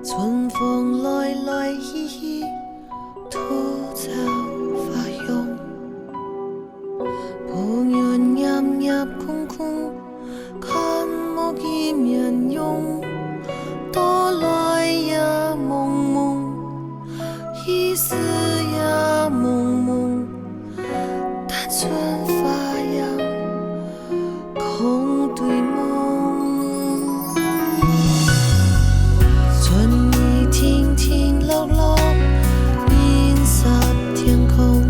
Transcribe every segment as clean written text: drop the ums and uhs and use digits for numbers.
春风来来去去，土草发香。抱怨夜夜空空，看无见面容。多来也蒙蒙，一丝也蒙蒙。但春发扬，空对梦。春意停停落落，冰沙天空。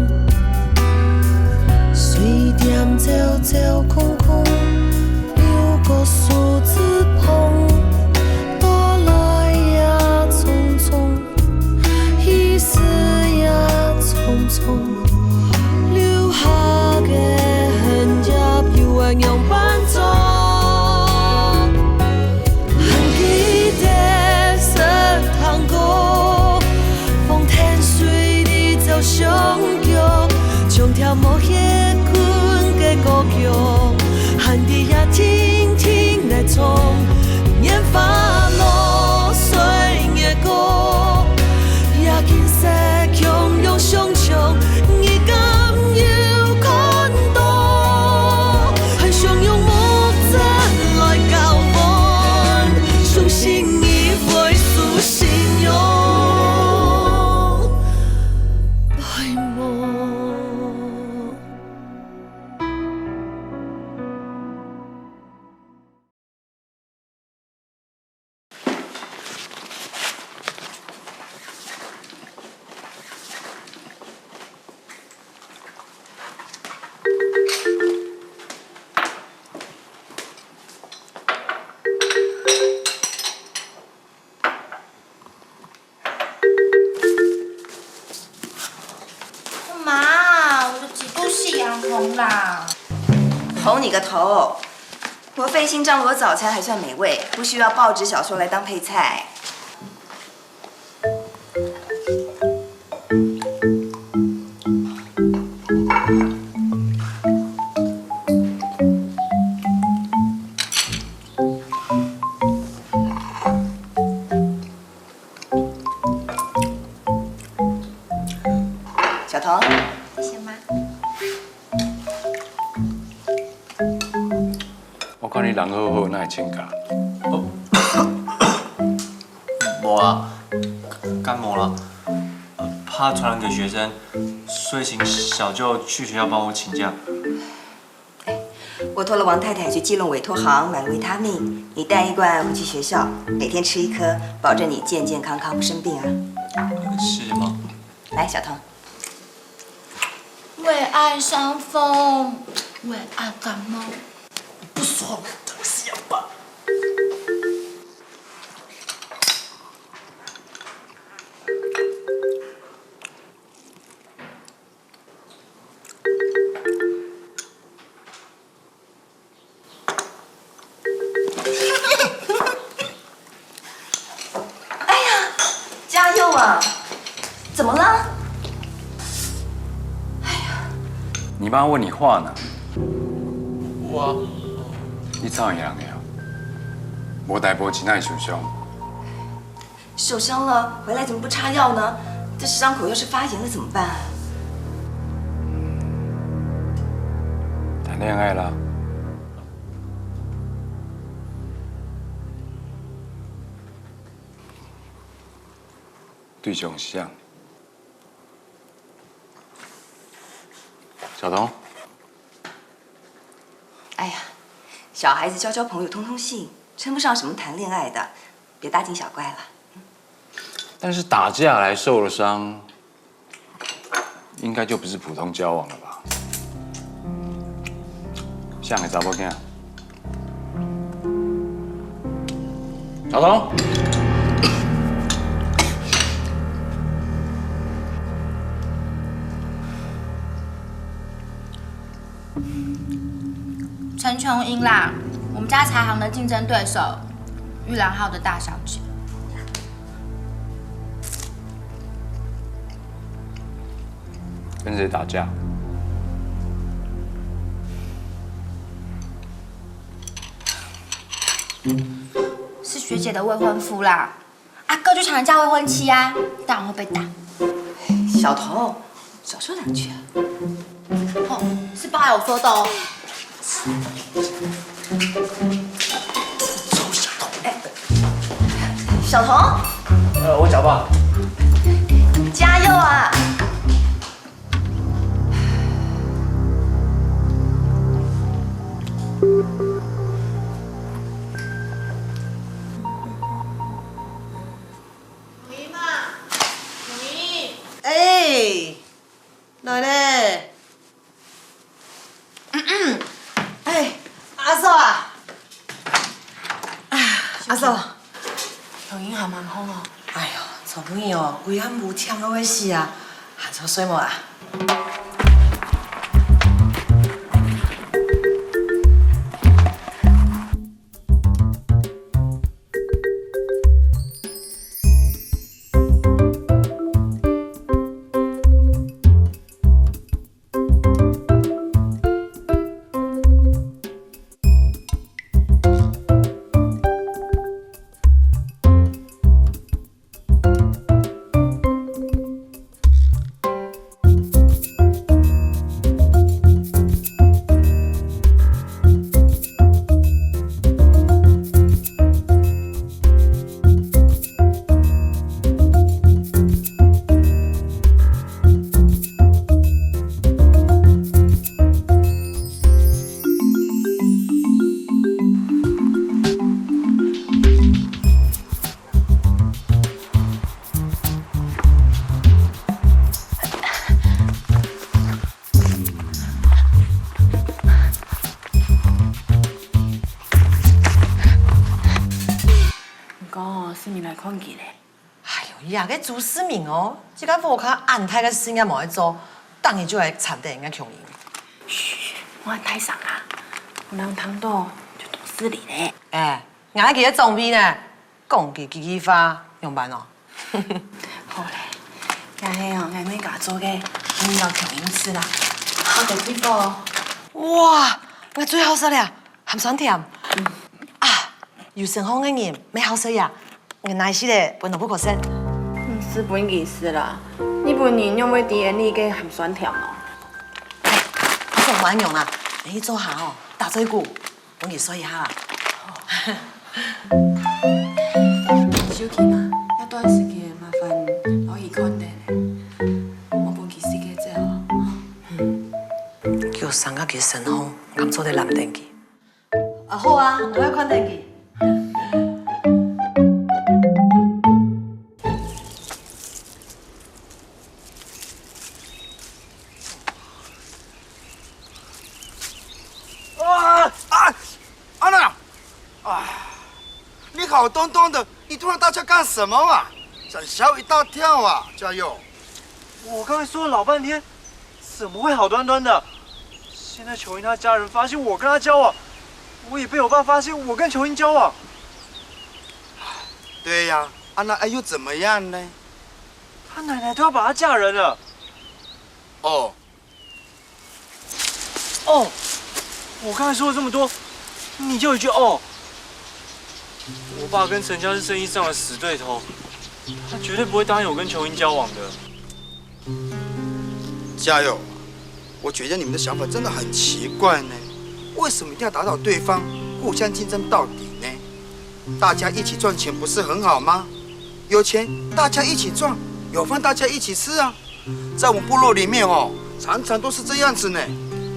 水点走走空空，流过树枝棚。多来也匆匆，一丝也匆匆。留下的痕迹，犹爱样伴奏。很记得色糖果，风天水里走相约，像条无叶困的歌曲，寒地也听听来唱，年华落水的歌，也金色汹涌上冲，你敢有看到？很想用木子来交换，相信你会苏信用，爱我。妈，我的几度夕阳红啦！红你个头！我费心张罗早餐还算美味，不需要报纸小说来当配菜。小彤，谢谢妈。我看你人好好，哪会请假？没啊，感冒了，怕传染给学生，所以请小舅去学校帮我请假。我托了王太太去基隆委托行买了维他命，你带一罐回去学校，每天吃1颗，保证你健健康康不生病啊。是吗？来，小彤。为爱伤风，为爱感冒。不说了，是要吧？哎呀，嘉佑啊，怎么了？你妈问你话呢，我你怎样的啊？无代无志，哪会受伤？受伤了，回来怎么不擦药呢？这伤口要是发炎了怎么办？谈恋爱啦？对象是谁？小彤，哎呀，小孩子交交朋友、通通信，称不上什么谈恋爱的，别大惊小怪了。但是打架来受了伤，应该就不是普通交往了吧？像个查某囝。小彤，陈琼英啦，我们家茶行的竞争对手，玉兰号的大小姐。跟谁打架？是学姐的未婚夫啦。啊，哥都去抢人家未婚妻啊，当然会被打。小童，少说两句啊。哦，是爸有说的哦。臭小童！小童，我找爸。加油啊！哎，来嘞！哎，阿嫂啊！阿嫂，有银行蛮好哦。哎呦，做朋友规暗无忝到要死啊！喊错水无啊？是你来看见的。哎呦，伊也个朱思明哦，这个无卡安泰个事也无爱做，等伊就来惨得人家穷人。嘘，我很太上啊，有人听到就懂事理嘞。哎，俺记得装逼呢，讲句几句话用办哦。好嘞，俺迄哦，俺那家做嘅，你要穷人吃啦。我得几包。哇，我最好食了，含酸甜。啊，有生烘嘅人没好食呀，我奶昔咧本都不可食。是本意思啦，你本人用为第二你嘅含酸甜哦。我做慢用啦，你去做下哦，打嘴鼓，我给说一下啦。小琴啊，一段时间麻烦我去看的咧，我本去世界这哦。叫三个叫生烘，咁做啲蓝电机。啊好啊，我要看电机。安娜，啊，你好端端的，你突然大叫干什么啊？想吓我一大跳啊！加油！我刚才说了老半天，怎么会好端端的？现在琼英他家人发现我跟他交往，我也被我爸发现我跟琼英交往。对呀，安娜，哎又怎么样呢？他奶奶都要把她嫁人了。哦，哦，我刚才说了这么多，你就一句哦。我爸跟陈家是生意上的死对头，他绝对不会答应我跟琼英交往的。加油！我觉得你们的想法真的很奇怪呢，为什么一定要打倒对方，互相竞争到底呢？大家一起赚钱不是很好吗？有钱大家一起赚，有饭大家一起吃啊！在我们部落里面哦，常常都是这样子呢，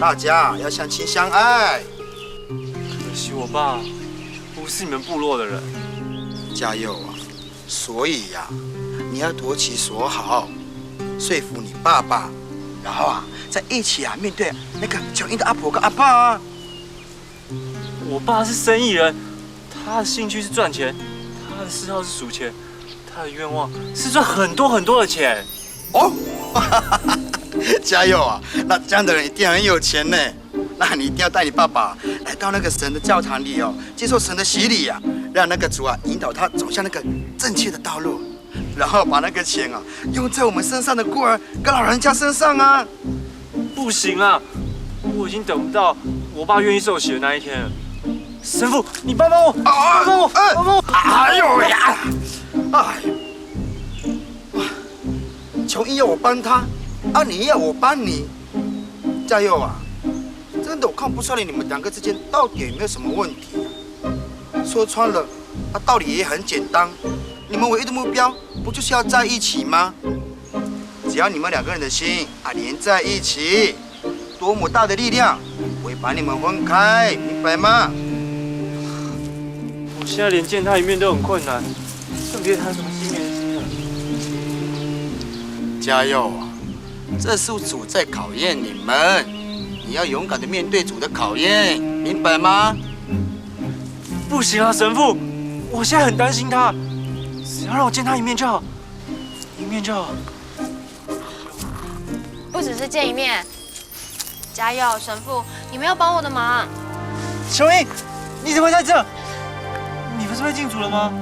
大家要相亲相爱。可惜我爸不是你们部落的人。加油啊！所以呀，你要投其所好，说服你爸爸，然后啊，再一起啊面对那个琼英的阿婆跟阿爸啊。我爸是生意人，他的兴趣是赚钱，他的嗜好是数钱，他的愿望是赚很多很多的钱。哦，加油啊！那这样的人一定很有钱呢。那你一定要带你爸爸来到那个神的教堂里哦，接受神的洗礼啊，让那个主啊引导他走向那个正确的道路，然后把那个钱啊用在我们身上的孤儿跟老人家身上啊。不行啊，我已经等不到我爸愿意受洗的那一天了。神父，你帮帮我，帮帮我，帮帮我！哎呦呀！哎呦！琼英要我帮他，你要我帮你，嘉佑啊，真的我看不出来你们两个之间到底有没有什么问题。说穿了，道理也很简单，你们唯一的目标不就是要在一起吗？只要你们两个人的心连在一起，多么大的力量不会把你们分开，明白吗？我现在连见他一面都很困难，更别谈什么心连心了。嘉佑啊，这是主在考验你们，你要勇敢的面对主的考验，明白吗？不行啊，神父，我现在很担心他，只要让我见他一面就好，一面就好。不只是见一面，嘉佑神父，你们要帮我的忙。琼英，你怎么会在这？你不是被禁足了吗？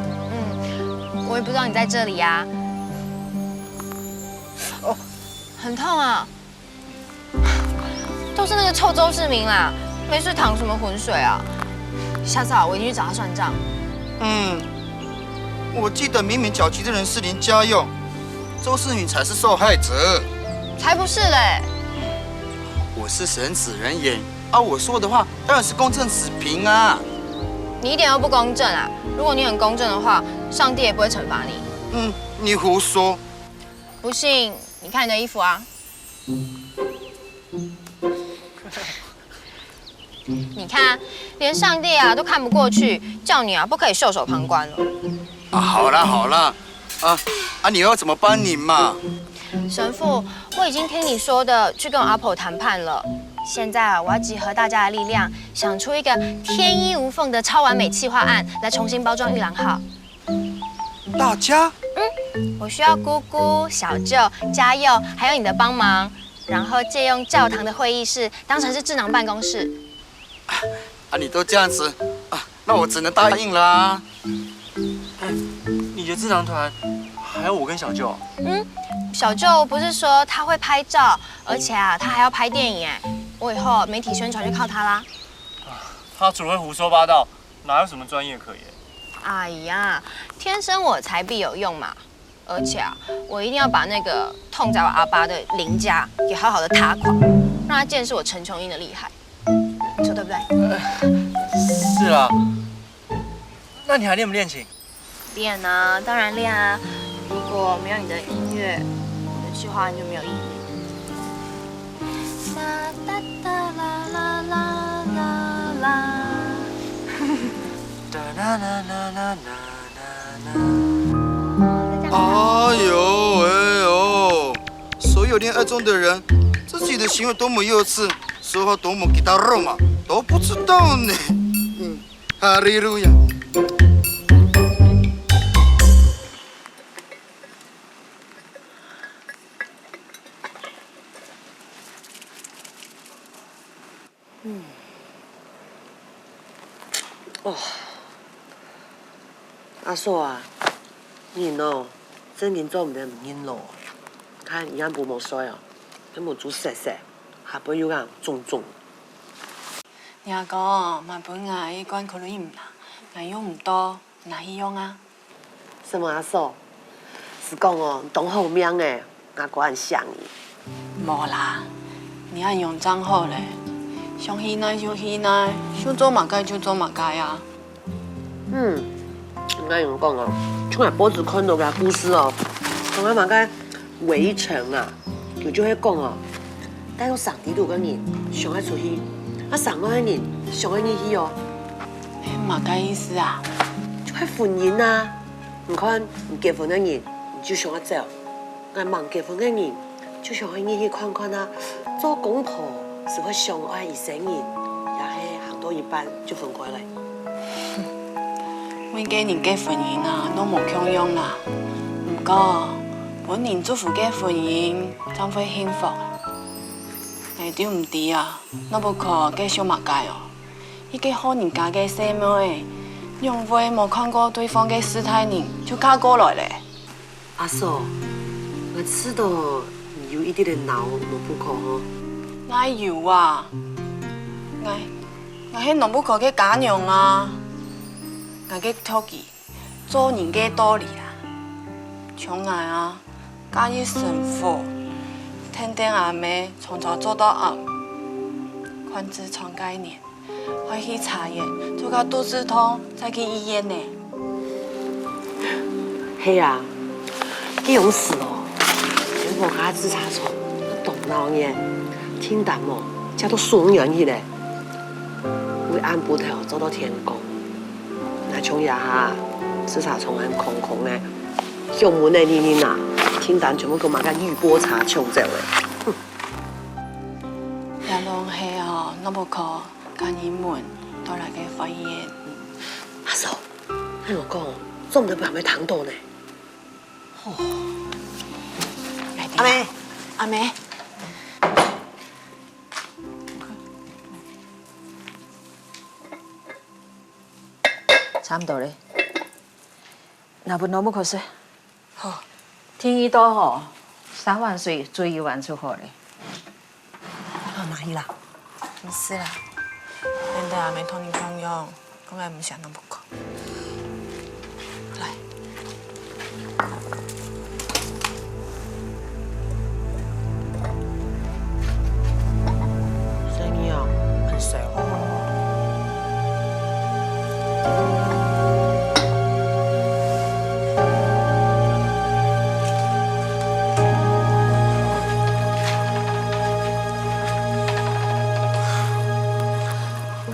我也不知道你在这里呀。哦，很痛啊！都是那个臭周世明啦，没事淌什么浑水啊？下次我一定去找他算账。我记得明明搅局的人是林嘉佑，周世敏才是受害者。才不是嘞！我是神职人员，我说的话当然是公正持平啊。你一点都不公正啊！如果你很公正的话，上帝也不会惩罚你。你胡说！不信，你看你的衣服啊。你看，连上帝都看不过去，叫你不可以袖手旁观了。好啦，你又要怎么帮你嘛？神父，我已经听你说的，去跟我阿婆谈判了。现在我要集合大家的力量，想出一个天衣无缝的超完美企划案，来重新包装玉郎号。大家？我需要姑姑、小舅、嘉佑，还有你的帮忙，然后借用教堂的会议室当成是智囊办公室。你都这样子那我只能答应啦。你的智囊团还有我跟小舅。小舅不是说他会拍照，而且他还要拍电影哎，我以后媒体宣传就靠他啦。他只会胡说八道，哪有什么专业可言？哎呀，天生我材必有用嘛！而且我一定要把那个痛宰我阿爸的林家给好好的踏垮，让他见识我陈琼英的厉害。你说对不对？是啊。那你还练不练琴？练啊，当然练啊。如果没有你的音乐，我的计划就没有意义。啦哒哒啦啦啦啦啦。哒啦啦啦啦啦啦。哎呦，所有恋爱中的人，自己的行为多么幼稚，说话多么给他肉麻，都不知道呢。哈利路亚。阿嫂啊，你真紧做唔得唔认路，看而家冇冇水哦，都冇煮食，下杯要硬重。阿哥，买本一罐可乐饮啦，用唔多，哪去用啊？什么阿嫂？是讲当后面诶，阿哥很想你。无啦，你按用账好咧，想去哪就去哪，想做嘛该就做嘛该啊。我用讲像下脖子看到个故事同阿嘛个围城就就会讲带到上帝度个人上爱出去，上个人上爱你去嘛该意思啊？就系婚姻你看唔结婚的人，你就想要走；俺忙结婚的人，就想要你去看看做公婆是会相爱一生人，也系行到一半就分开嘞。每家人结婚姻都无强用啦。不过，本人祝福嘅婚姻怎会幸福？但对唔对那不可嘅小马街一个好人家嘅姊妹，用会冇看过对方嘅尸体人就嫁过来咧。阿嫂，我知道你有一点点恼怒不可哪有啊？我迄弄不可嘅假娘我嘅托记做人嘅道理啦。像我家己生活，天天阿妹从早做到暗，看痔疮概念，还去查验，做到肚子痛才去医院呢。嘿啊，这种事哦，全部家自查错，动脑呢，听淡哦，这都顺远去嘞。为按部头做到天公，那从夜下自查从安空空呢，向门的你呐，听淡全部给我马个预波查冲走的。也拢系哦，那不可家人们都来给发现。阿嫂，你我讲，总得把妹糖豆呢。阿妹，阿妹，差唔多咧。那不那么可惜。好，天一到吼，3万岁追1万就好咧。满意啦。没事啦。现在阿妹同你共用，讲来唔想那不可。来。生意啊，很少。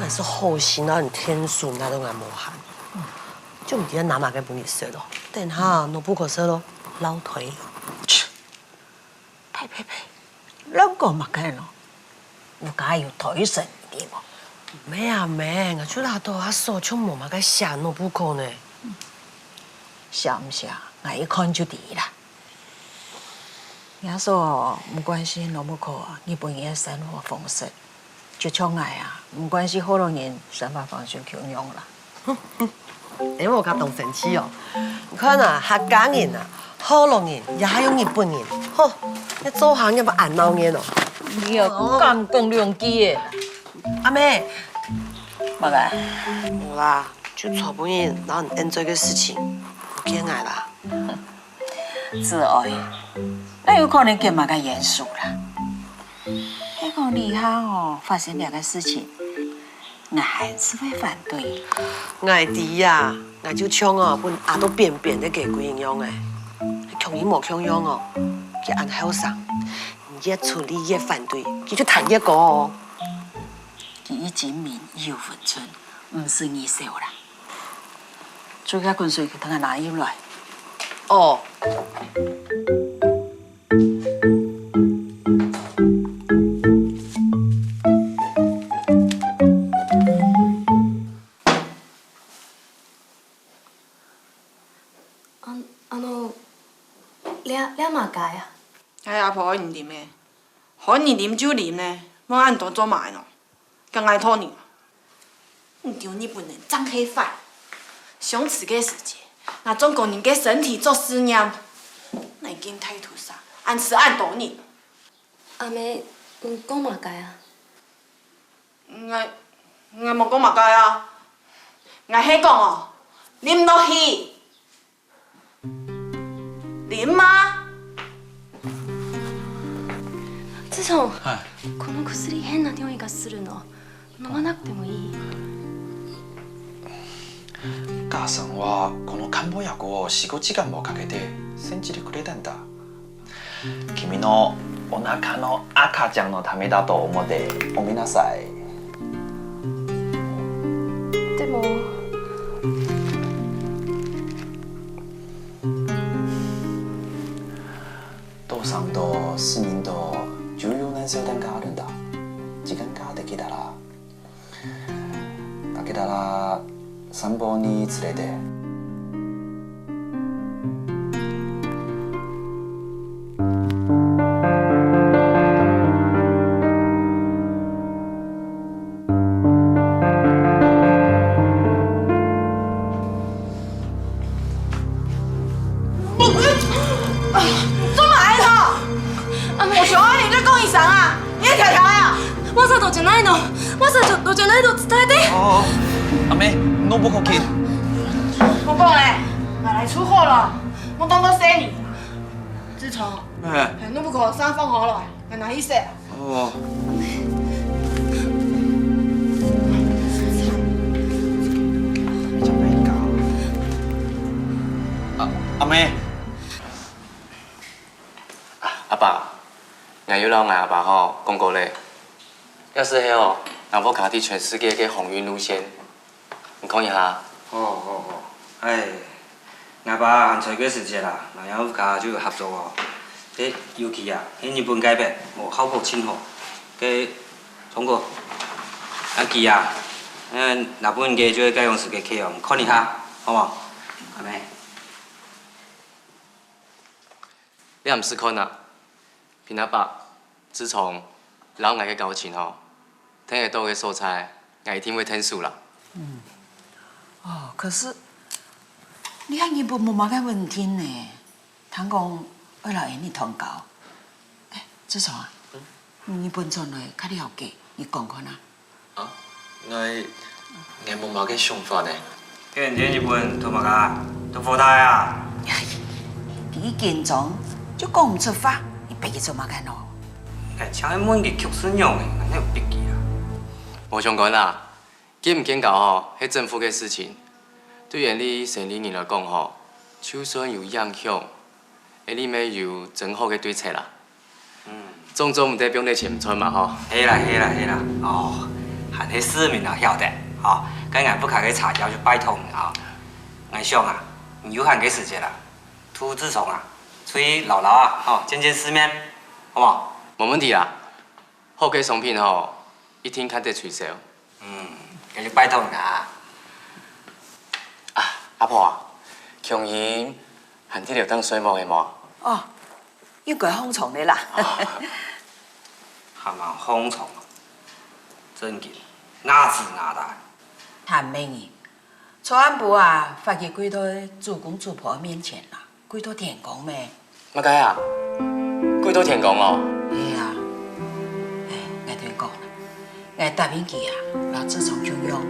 我是好心啊，很天数那都俺无限，就唔记得拿马给本你说咯。等下侬不可说咯，老腿。呸，啷个嘛干咯？我家有腿神的嘛。没啊没，我出来多阿嫂就冇嘛个想侬不可呢。想唔想？我一看就知啦。人说唔关心那么可，日本人的生活方式，就像我啊，唔关心好多人生活方式穷样啦。因为我家动神气哦，你看啊，客家人啊，好多人也还有日本人，吼，你做行业不按闹人哦。你又敢讲两句的？阿妹，乜个？冇啦，就找本人然后 enjoy 个事情，不见爱啦。自爱，那有可能更嘛个严肃啦。那个你下哦，发生两个事情，我还是会反对。爱弟呀，我就唱哦，本牙都扁扁的给鬼影样诶，穷人冇穷样哦，佢按后生，越处理越反对，佢就谈一个哦。佢已經名有分寸，唔是你少啦。最佳滚水佢等下拿入來。哦。你嘛解啊？哎阿婆，唔啉的，可你啉就啉呢，莫按多做埋咯，更爱拖你。唔叫日本人脏黑饭，上次嘅事情，那中国人嘅身体做实验，那已经太屠杀，按吃按多你。阿妹，讲嘛解啊？我冇讲嘛解啊，我係講哦，啉落去，啉嗎？志尊、この薬変な匂いがするの。飲まなくてもいい？母さんはこの漢方薬を4、5時間もかけて煎じてくれたんだ。君のお腹の赤ちゃんのためだと思って飲みなさい。でも。父さんと市民と14年相談があるんだ。時間ができたら散歩に連れて。じゃないの。わざとじゃないの伝えて。阿妹，侬不可見。我講咧，我來出貨了，我當到死你。志聪，哎，你不可衫放下来，还拿去洗啊？哦，你就没搞。阿妹，阿爸，硬要老爱阿爸吼讲过咧，要是迄吼，若要卡伫全世界嘅风云路线，你看一下。好，哎，阿爸含找过时节啦，若要甲就合作哦。这尤其啊，迄日本改变，效果真好。佮中国，记啊，日本家就改用时间去哦，看一下，好无？阿妹，你也毋是看啊，凭阿爸，自从老爱嘅交情吼，听会到嘅所在，我一定会天数啦。哦，可是你看日本无嘛个问题呢？通讲为了因你通交，哎，志聪啊，日本转来较了解，你讲看呐？啊，我无嘛个想法呢。这日本都嘛个都富大啊！你紧张就讲唔出话，你别去做嘛干咯？哎，像迄问题曲顺用的，哪有笔记啊？无相关啦，见唔见搞吼，迄政府嘅事情，对于你生理人来讲吼，就算有影响，你咪有真好嘅对策啦。种种唔得表你前村嘛吼。嘿啦，哦，喊迄市民啊晓得，哦，跟俺不开个茶交去拜托啊，俺想啊，你有闲个时间啦，兔自从啊，出去老老啊，哦，见见世面，好无？冇问题啦，好嘅商品吼，一定较得取销。给你拜托你啊。阿婆啊，强银含啲条当水毛嘅毛。哦，应该封藏的啦。还蛮荒唐，真紧，哪子哪大。谭明义，公安部啊，发去几多主公主婆面前啦，几多田工咩？乜解啊？几多田工哦？係啊，我同你講啦，我答應佢啊，老自從中央，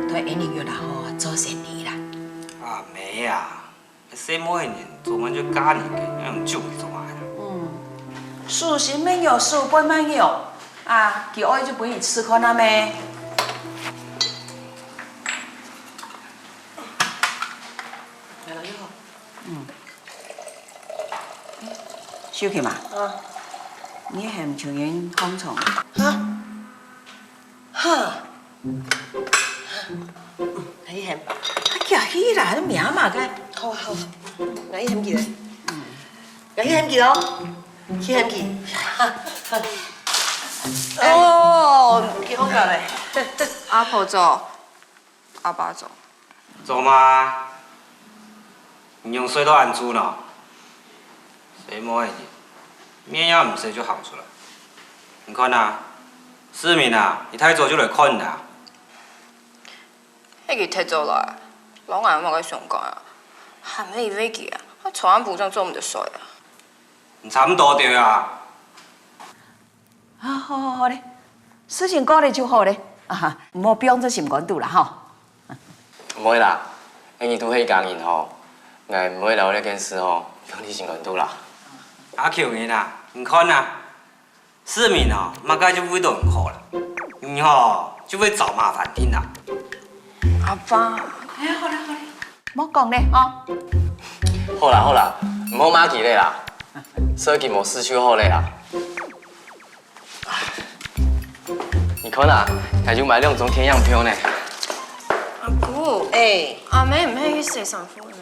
對一年越來好做生意啦。啊没啊，什么年做完就家年嘅，用酒做嘛？樹是沒有，樹本沒有啊，佢愛就俾你吃看啦咩？来了就好。小琪嘛，你係唔情願工廠？哈，你嫌？叫起啦，你名嘛嘅。好，我嫌佢，我嫌佢咯，嫌佢。哦，幾好㗎你。阿婆走，阿爸走。走嘛，你用水都按住呢，什么年？面也唔使就好处了。你看呐，市民啊，一太早就来看啦。迄個踢走來，老眼冇個想講啊，係咪以為佢啊？我朝安部長做唔得衰啊！差唔多對啊。好咧，事情過嚟就好咧，啊，唔好變做心肝肚啦吼。唔會啦，你拄迄工人吼，我唔會留呢件事吼，向你心肝肚啦。阿球人啊，你看呐，市民哦，马家就会都很好了，你吼就会找麻烦听啦。阿爸，哎，好啦，唔好講咧吼。好啦，唔好罵佢咧啦，設計模式就好咧啦。你看啦，他就買2種天樣票呢。阿姑，阿妹唔係去洗衫褲咩？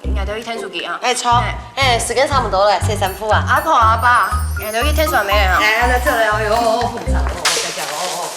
我哋去聽書記啊。錯，時間差唔多啦，洗衫褲啊。阿婆阿爸，我哋去聽書未啊？來這裡，哎呦，捧場，再講哦。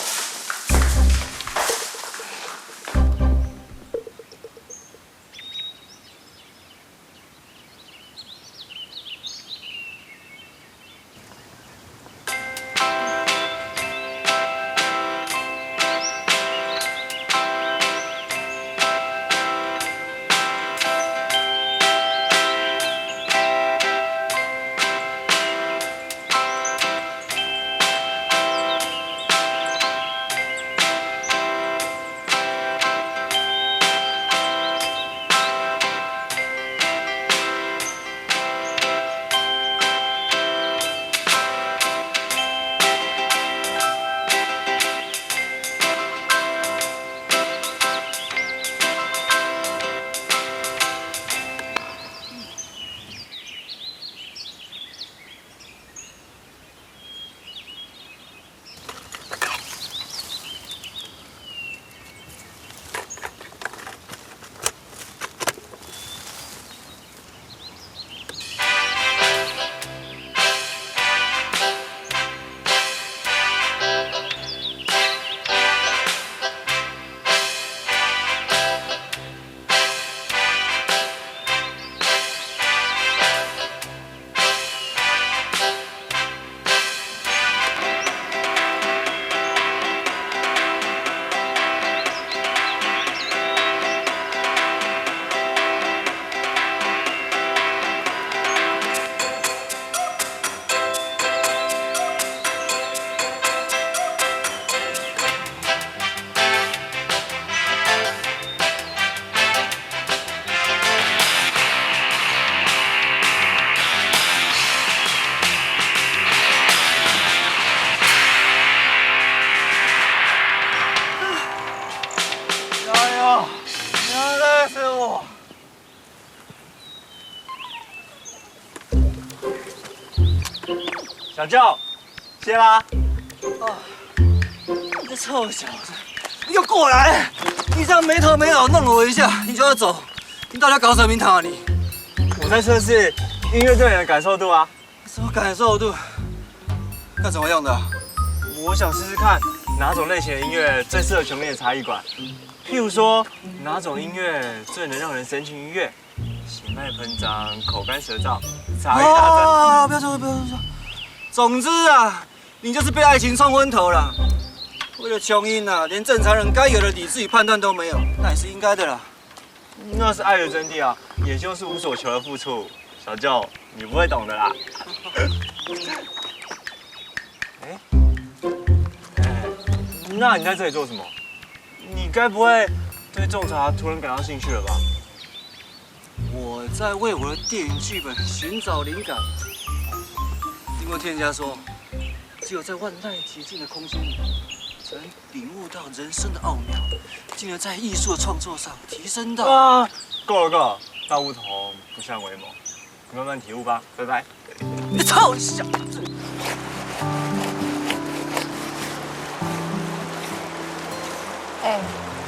小舅，谢啦。哦，你这臭小子，你给我过来！你这样没头没脑弄了我一下，你就要走，你到底要搞什么名堂啊你？我在测试音乐对你的感受度啊。什么感受度？那怎么用的？我想试试看哪种类型的音乐最适合穷练茶艺馆。譬如说，哪种音乐最能让人神情愉悦？血脉喷张，口干舌燥，茶艺大战。不要说，不要说。总之啊，你就是被爱情冲昏头了。为了琼英啊，连正常人该有的理智与判断都没有，那也是应该的啦。那是爱的真谛啊，也就是无所求的付出。小舅，你不会懂的啦。那你在这里做什么？你该不会对种茶突然感到兴趣了吧？我在为我的电影剧本寻找灵感。听过天家说，只有在万籁寂静的空间里，才能领悟到人生的奥妙，进而在艺术的创作上提升到……啊，够了够了，道不同不相为谋，你慢慢体悟吧，拜拜。你臭小子！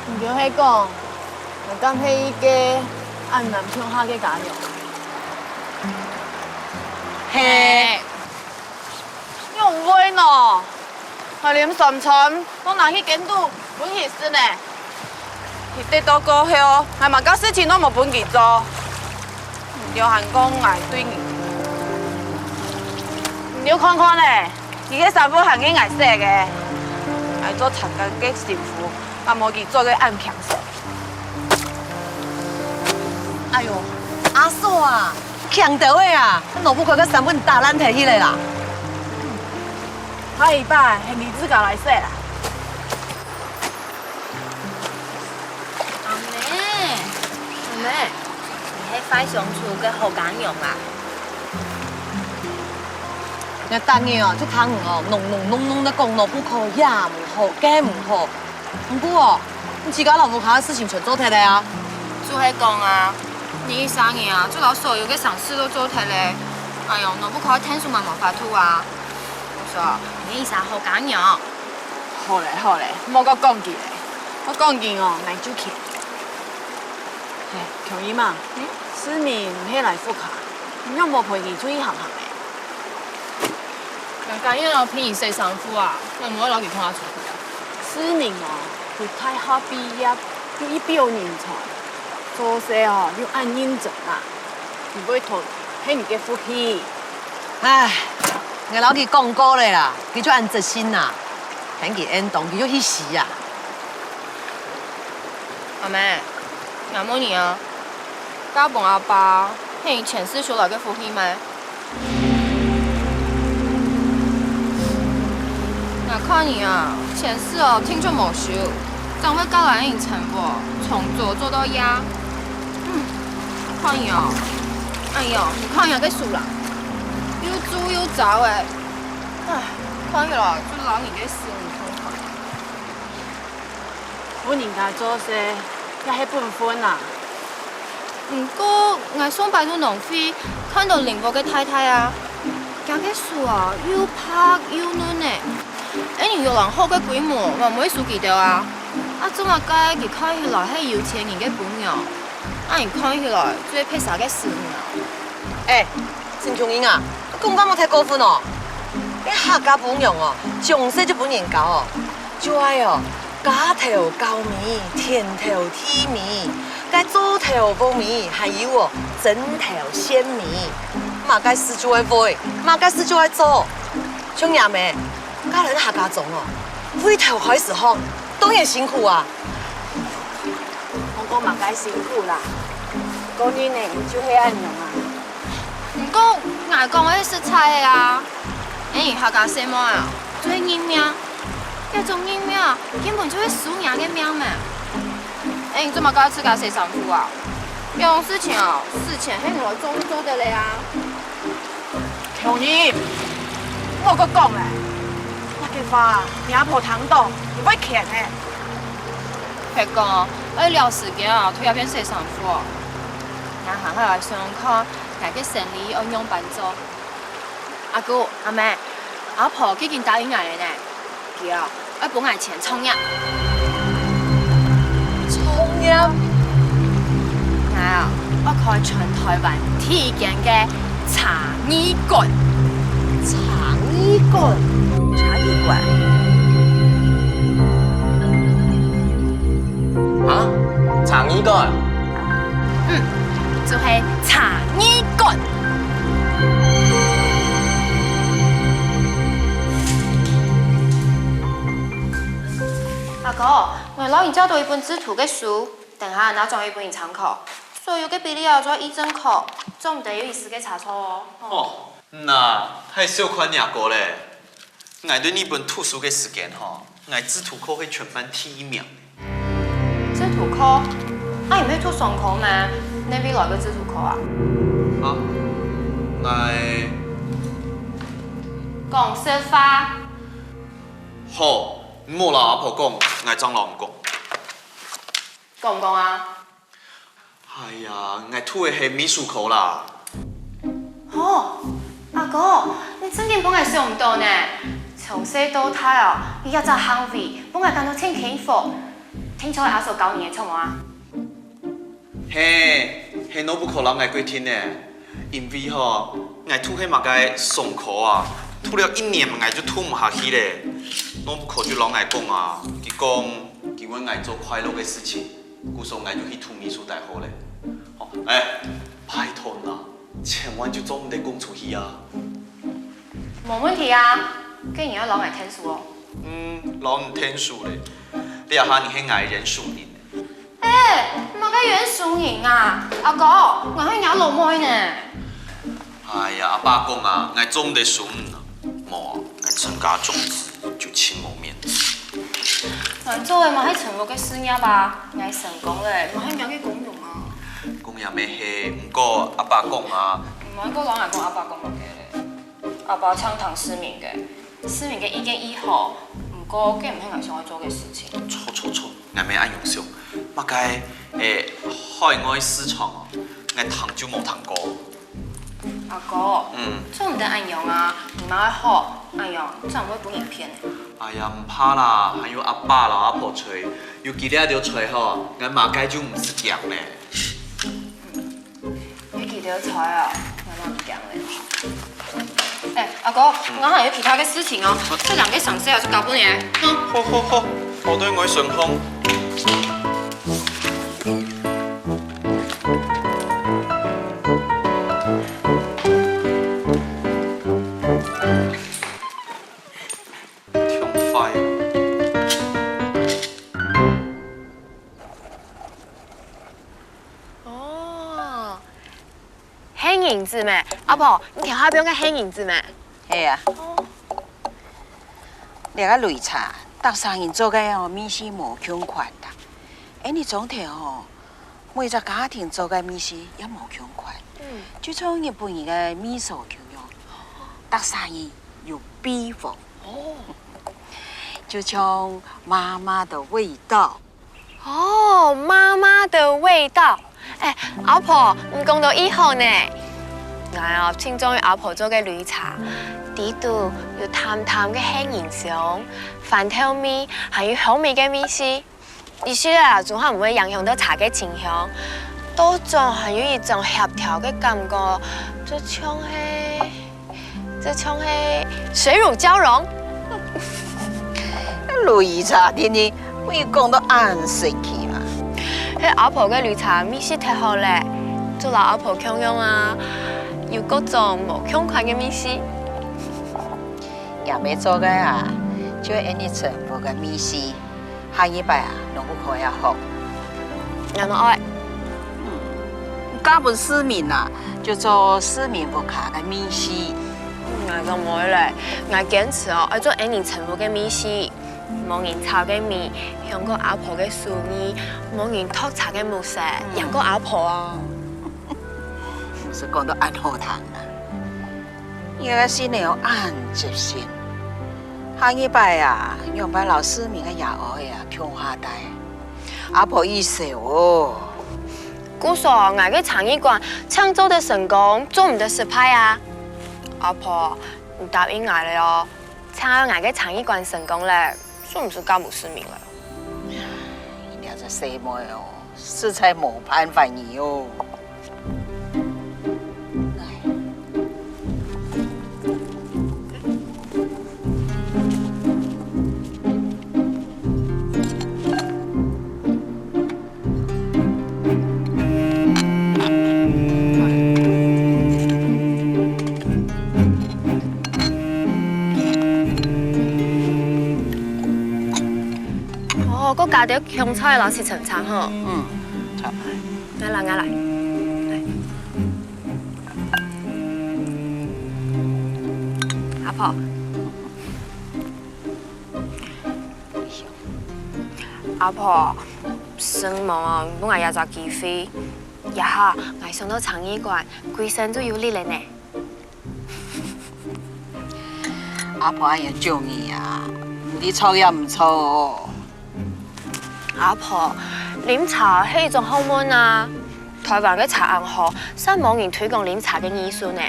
唔叫迄讲，我讲迄一个按男票下嘅假药。嘿，你用会喏，还连宣传都拿去监督本意思呢？佢得到过后，还嘛甲事情都无本去做，唔着喊讲爱对你，唔着看看咧，伊个衫裤行去爱洗嘅，爱做参加嘅媳妇。阿无去做个暗强手。哎呦，阿嫂啊，强到的啊，老母快甲3本大咱摕起来啦。下一摆系儿子家来说啦。阿妹，你迄快上厝嘅好敢用啊？那当然哦，这汤圆哦，弄的讲老不可也唔好，假唔好。不过哦，你自家老母家的事情全做摕来啊。做迄讲啊，你3年啊，做到所有嘅赏事都做摕咧。哎呦，老不可天数嘛无法度啊。我说，你啥好敢用？好咧，莫搁讲起咧，我讲起哦，难就起。嘿，乔姨嘛，思明唔起来复卡，你有无陪伊出去行行咧？人家因为便宜洗衫裤啊，我唔可以攞佢拖下出去啊。思明哦，佢太好毕业，佢一表人才，做事哦要按认真啊，唔会拖喺你嘅福气。唉，我老佮讲过咧啦，佢就按执行啦，肯佢按动，佢就去死啊。阿妹，阿母你啊，家问阿爸，迄前世修来嘅福气咩？看你啊，前世哦听就冇修，怎会教来应成喎？从左做到压。看你哦，哎呦，你看人家个输啦，又猪又杂诶，唉，看起来就老人家死唔痛快。我人家做事也係本分啊。不過，我上擺到農會，看到鄰國嘅太太啊，家嘅樹啊又白又嫩呢。你有人好嘅規模，我唔會輸記掉啊！怎麼解佢看起來係有錢人嘅本樣，伊看起來最配啥嘅事呢？陳瓊英啊，講咁我太過分哦！你客家本樣哦，從細就本人教哦，就愛哦，家頭高米，田頭體米，該做頭無米，還有哦，整頭鮮米，嘛該事就愛會，嘛該事就愛做，像爺妹。家人客家種哦，回頭開始學，當然辛苦啊。我講嘛該辛苦啦，嗰年呢就係安樣啊。不過我講嘅食材啊，客家細妹啊，最認命，一種認命根本就係輸人嘅命嘛。你做乜搞自家洗衫褲啊？這種事情啊，事前係我做的嘞啊。喬兒，我個講咧。嘅話，你阿婆躺到，你會欠呢？係講，我聊時間啊，推一邊洗衫褲，然後行下來想看，大家生理要用辦做。阿姑、阿妹，阿婆已經答應我了呢，佢啊，要幫我錢創業。創業？我啊，我開全台灣第一間嘅茶藝館。茶藝館？茶藝館？啊？茶藝館？就係茶藝館。阿哥，我老人家到一本制圖嘅書，等下拿咗一本參考。所有嘅比例啊，做一整考，做唔得有意思嘅查錯哦。哦，那太小看廿個咧。我對呢本圖書嘅時間吼，我制圖科會全班第1名。制圖科？啊，唔係做雙科咩？你邊來個制圖科啊？啊？我講說法。好，唔好老阿婆講，我張老唔講。講唔講啊？哎呀，我圖嘅係美術科啦。哦，阿哥，你真係幫我想唔到呢。從細到大哦，你一隻行為，幫我感到挺幸福。聽說阿叔9年嘅錯冇啊？係我不可能我過聽呢，因為吼，我圖係嘛個上課啊，圖了1年我就圖唔下去咧。我不可就老我講啊，佢講叫我愛做快樂嘅事情，故所我就去圖美術大學咧。哦，拜託啦，千萬就做唔得講出去啊。冇問題啊，既然要老我聽書哦。老唔聽書咧，你阿下你係愛人樹人。冇個原樹人啊，阿哥，我係咬老妹呢。哎呀，阿爸講啊，我做唔得樹人啊，冇啊，我成家種子就親冇面子。我做嘅咪係成功嘅事業吧，我成功咧，咪係名嘅功用啊。講也咩係，唔過阿爸講啊，唔係個老人講阿爸講乜嘅咧，阿爸倡唐市民嘅，市民嘅意見以後，唔過佢唔係我想我做嘅事情。錯，我咩按用上，乜解海外市場啊，我談就冇談過。阿哥，做唔得按用啊，唔買好，按用真係會本影片嘅。哎呀，唔怕啦，還有阿爸老阿婆吹，要幾條條吹吼，我馬街就唔是強咧。你幾條吹啊？我唔強咧。阿哥，我還有其他嘅事情哦，這兩個上司啊就搞半年。好，我對我順風。影子咩？阿婆，你條下邊個黑影子咩？係啊。你個擂茶，搭上人做嘅哦，面試無窮款的。你總體哦，每個家庭做嘅面試也無窮款。就像日本人嘅味噌咁樣，搭上人有秘方。就像媽媽的味道。哦，媽媽的味道。阿婆，你講到以後呢？我啊，清中意阿婆做嘅擂茶，底度有淡淡嘅黑鹽香，飯頭面還有香味嘅米絲，而且啊，仲係唔會影響到茶嘅清香，多種還有一種協調嘅感覺，就像係水乳交融。擂茶啲呢，我要講到啱神奇嘛。阿婆嘅擂茶米絲太好咧，做老阿婆享用啊！有各種無窮款嘅米絲，也未做嘅啊，就你全部嘅米絲，下一擺啊，農不可也好。人都愛。加本市民啊，就做市民不卡嘅米絲。我就唔會咧，我堅持哦，愛做你全部嘅米絲，冇人炒嘅米，香過阿婆嘅素味，冇人托茶嘅模式，贏過阿婆啊！是講到按好談啦，而家先嚟有按接線，下一擺啊，用擺老市民嘅牙蚵呀，強下帶，阿婆意思哦。姑嫂，我嘅茶藝館搶做得成功，做唔得失敗啊！阿婆，你答應我了哦，参加我嘅茶艺馆成功咧，算唔算家母失明了？你这什么哟？是才没办法你哟。我加啲香菜老是陈餐吼。嗯，差不多。来，阿婆。阿婆，生忙啊，本来也就机会，一下我上到茶艺馆，规身都有力了呢。阿婆也救你呀，你操也唔错哦。阿婆，飲茶係一種學問啊！台灣嘅茶銀行新網人推廣飲茶嘅藝術呢，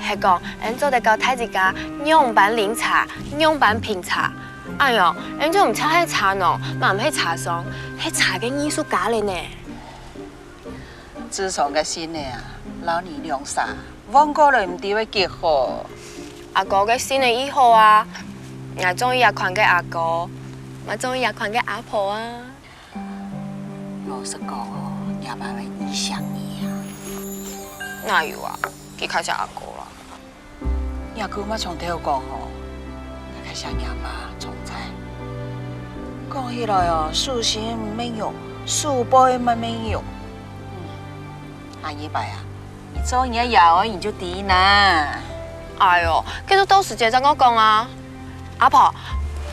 係講人做得教大家樣板飲茶、樣板品茶。哎喲，人做唔似係茶農，嘛唔係茶商，係茶嘅藝術家嚟呢。自從嘅新年啊，老年兩煞，往過來唔點會結合。阿哥嘅新年以後啊，我中意阿群嘅阿哥，我中意阿群嘅阿婆啊。老實講哦，也爸會影響你啊。哪有啊？佢開始阿哥啦。也姑媽從頭講哦，我開始也爸從在。講起來哦，樹心唔免用，樹背唔免用。阿姨伯啊，你做嘢有你就抵啦。哎呦，繼續到時姐再我講啊。阿婆，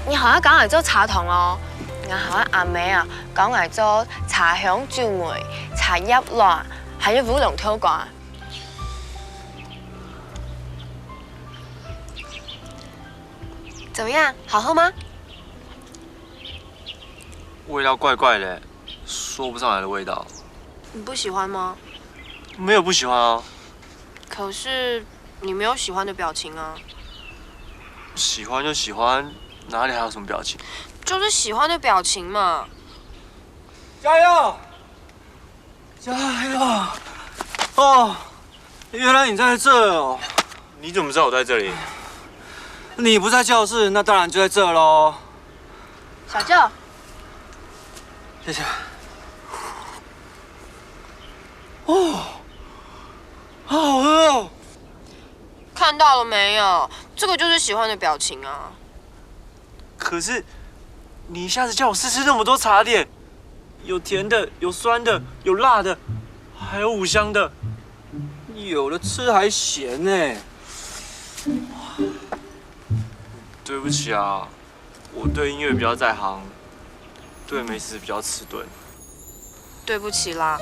你好像講嚟做茶堂哦。我好像阿妹啊，講嚟做茶香酒梅、茶葉卵，還有烏龍跳館。怎麼樣？好喝嗎？味道怪怪的，說不上來的味道。你不喜歡嗎？沒有不喜歡啊。可是你沒有喜歡的表情啊。喜歡就喜歡，哪裡還有什麼表情？就是喜歡的表情嘛。加油！加油！哦，原來你在這哦。你怎麼知道我在這裡？你不在教室，那當然就在這嘍。小舅，謝謝。哦，好好喝哦。看到了沒有？這個就是喜歡的表情啊。可是，你一下子叫我試吃那麼多茶點，有甜的，有酸的，有辣的，還有五香的，有的吃還鹹呢。對不起啊，我對音樂比較在行，對美食比較遲鈍。對不起啦，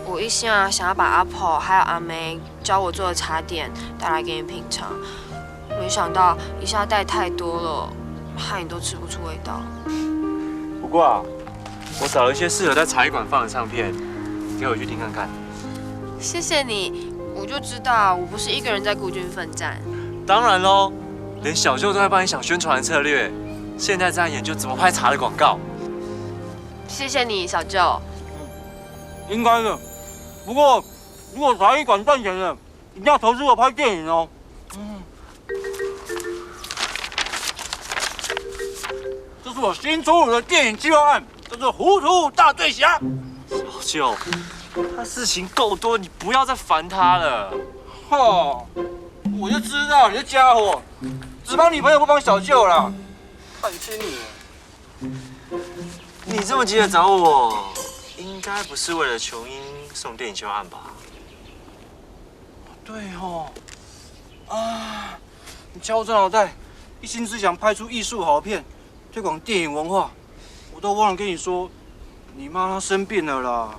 我一心啊想要把阿婆還有阿妹教我做的茶點帶來給你品嘗，沒想到一下帶太多了，害你都吃不出味道。不過啊，我找了一些適合在茶藝館放的唱片，給我去聽看看。謝謝你，我就知道我不是一個人在孤軍奮戰。當然嘍，連小舅都在幫你想宣傳的策略，現在在研究怎麼拍茶的廣告。謝謝你，小舅。應該的，不過如果茶藝館賺錢了，一定要投資我拍電影哦。這是我新出爐的電影計劃案，叫做《糊塗大醉俠》。小舅，他事情夠多，你不要再煩他了。哦，我就知道你這家伙只幫女朋友不幫小舅啦，看清你。你這麼急着找我，應該不是為了瓊英送電影計劃案吧？對哦，啊，你敲着腦袋，一心只想拍出藝術好片，推廣電影文化，我都忘了跟你說，你媽她生病了啦，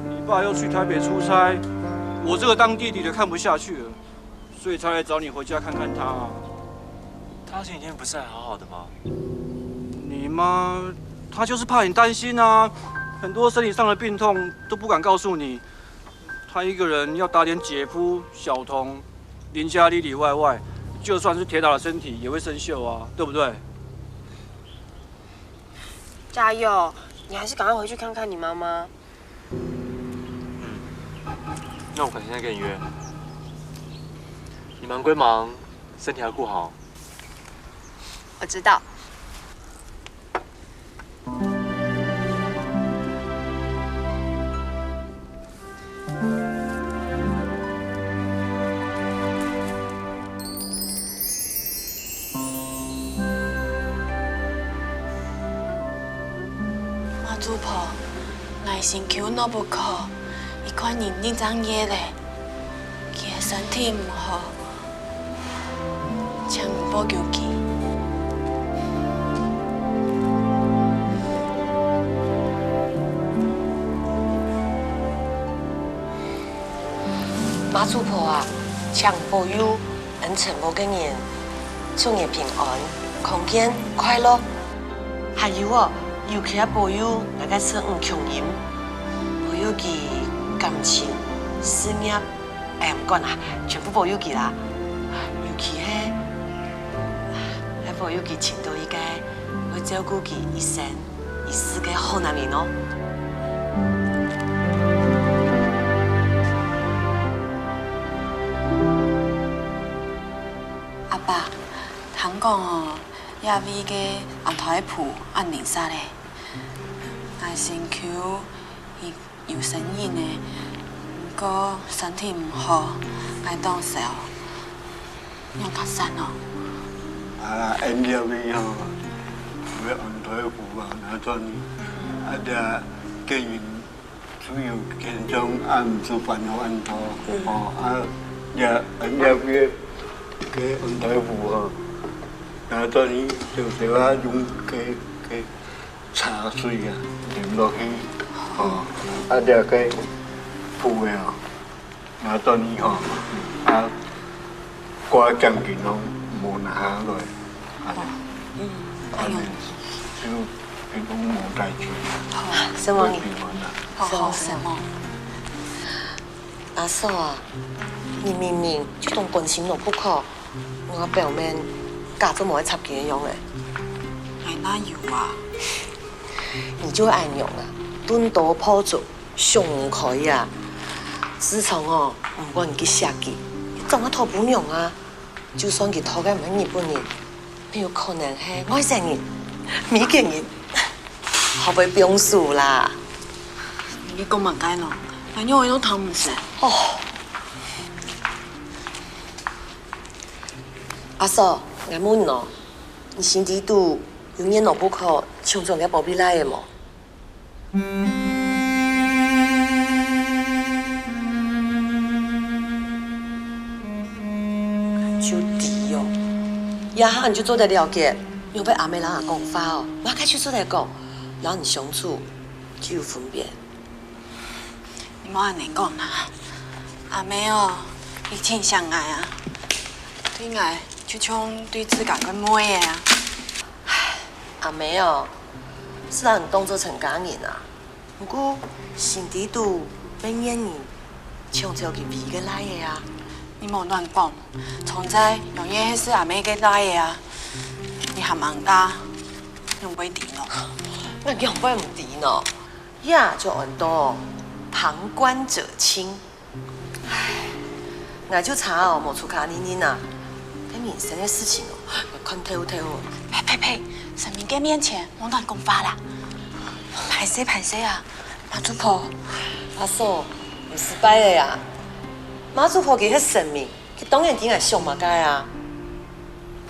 你爸又去台北出差，我這個當弟弟的看不下去了，所以才來找你回家看看她啊。她前幾天不是還好好的嗎？你媽，她就是怕你擔心啊，很多身體上的病痛都不敢告訴你，她一個人要打點姐夫、小童，林家裡裡外外，就算是铁打的身体也会生锈啊，对不对？加油！你还是赶快回去看看你妈妈。那我改天再跟你约。你忙归忙，身体要顾好。我知道。妈祖婆，我先求那不可，伊看认真长夜嘞，伊的身体唔好，请你保佑伊。妈祖婆啊，请保佑恩情无跟人，祝你平安、康健、快乐。还有哦，尤其啊保佑大家生唔穷人，保佑佢感情、事业，哎唔管啦，全部保佑佢啦。尤其係保佑佢前度一個會照顧佢一生一世嘅好男人哦。阿爸，通讲哦，亚伟个安台铺按零杀嘞，我先求伊有生意呢，不过身体唔好，爱当少，用较散哦。em dia bây giờ với anh thôi phụ anh cho ni ada cái chủ yếu cái trong anh số phận của anh thôi giờ anh dia cái anh thôi phụ anh cho ni từ từ dùng cái trà suy à điểm đó khi ada cái phụ à anh cho ni qua chẳng kỳ nó冇拿落，係咪？就佢都冇帶住。什麼你？好什麼？阿嫂啊，你明明就當關心我不可，我表面假做冇喺插件樣嘅。係哪有啊？你就愛用啊，敦多破竹，上可以啊。自從哦，唔管你去寫記，你總係拖本用啊。就算佢拖嘅唔係日本人，佢有可能係外省人、美國人，後尾變數啦。你講乜解咯？因為都談唔成。哦，阿嫂，我問咯，你心底度有念落不可，唱咗嘅寶貝來嘅冇？就啲哦，以後你就做得了解，用俾阿妹人講法哦，我開始做嚟講，然後你相處就有分別。你莫安尼講啦，阿妹哦，你挺相愛啊，對愛就像對自家個妹嘅啊。阿妹哦，是讓你當作成家人啊，不過心底度俾人唱咗佢味嘅來嘅啊。你莫亂講，從在用嘢係阿妹嘅來嘅啊，你含硬家用杯底咯。我用杯唔底咯，呀就很多旁觀者清。唉，我就查哦，冇出卡人啊，喺民生嘅事情哦，我看透。呸！神明嘅面前莫亂講法啦。歹勢啊，媽祖婆。阿嫂，唔失敗嘅呀。媽祖婆佢係神明，佢當然點係上馬街啊！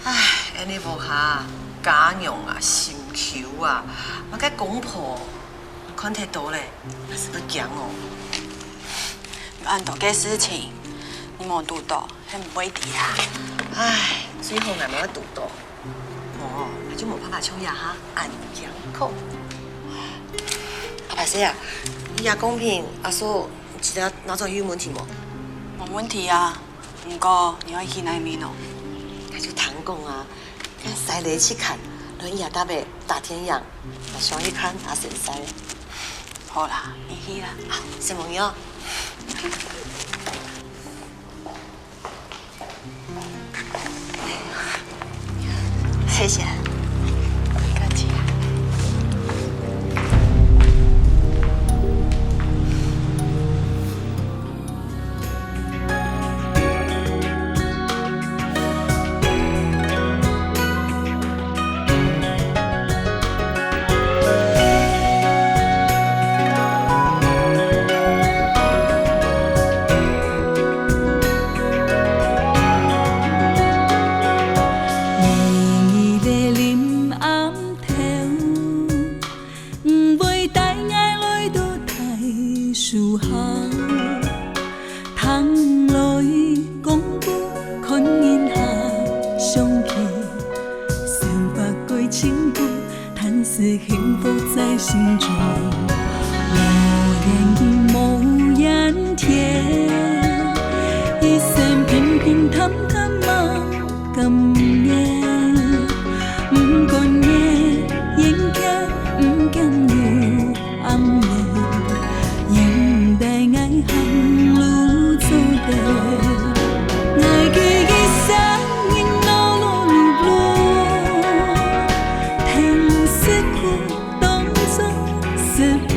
唉，安尼無下家用啊、心求啊，我嘅公婆看太多咧，還是不驚哦。有按多嘅事情，你莫讀到，係唔會啲啊！唉，最後我冇讀到，哦，那就冇辦法唱呀哈，按兩口。阿排師啊，你也公平，阿嫂，記得哪種有問題冇？冇問題啊，不過你要去哪邊哦？那就談講啊，跟細你去看，輪椅搭背大天陽，我想去看打神賽。好啦，你去啦。好，先問你哦。谢谢。客气。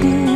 不